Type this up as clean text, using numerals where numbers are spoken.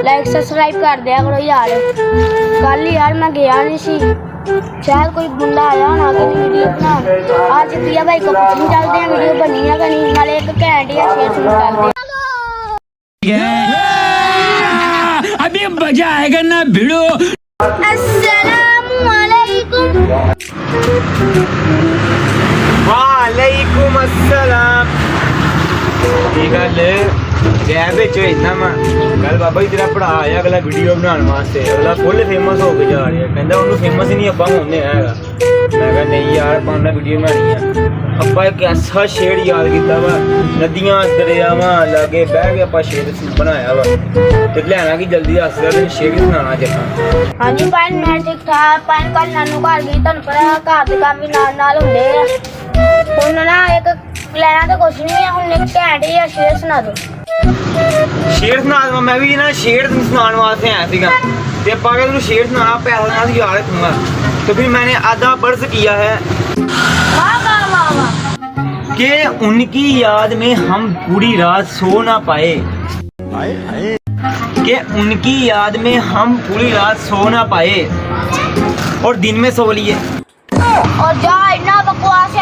Like subscribe कर दिया करो यार। कल यार मैं गया नहीं सी, शायद कोई बंदा आया होना कि वीडियो बना। आज प्रिया भाई को पूछने चलते हैं वीडियो बनी है कि नहीं, नाले एक घंटे या शेयर शुरू कर दे। अभी मजा आएगा ना भिड़ो। अस्सलामुअलैकुम। वालेकुम अस्सलाम। ठीक है गया बिच इतना मैं कल बाबा जी तेरा भरा आया अगला वीडियो बनाने वास्ते, अगला फुल फेमस हो के जा रहा है। कहता उन्होंने फेमस ही नहीं ਆਪਾਂ होने हैगा। मैं कहा नहीं यार अपना वीडियो बनानी है। ਆਪਾਂ एक ऐसा शेर याद किया वा, नदियां दरियावां लागे बह के ਆਪਾਂ शेर बनाया वा ते लेना कि जल्दी दस दे शेर ही सुनाना जरा। हाँ जी पाइन मैं ठीक ठाक। पाइन कल नानू घर गई, तुहानू पता घर दे काम भी नाल नाल हुंदे आ। हुण ना एक लेना तो कुछ नहीं है, हुण एक घंटे या शेर सुना दो। शेर सुना दूंगा मैं भी ना, शेर सुनाने वास्ते आया सीगा ते ਆਪਾਂ के तू शेर सुनाना पैसा ना याद रखूंगा। तो फिर मैंने आधा बर्ज किया है वाह वाह वाह वाह। कि उनकी याद में हम पूरी रात सो ना पाए, कि उनकी याद में हम पूरी रात सो ना पाए और दिन में सो लिए। और जा इतना बकवास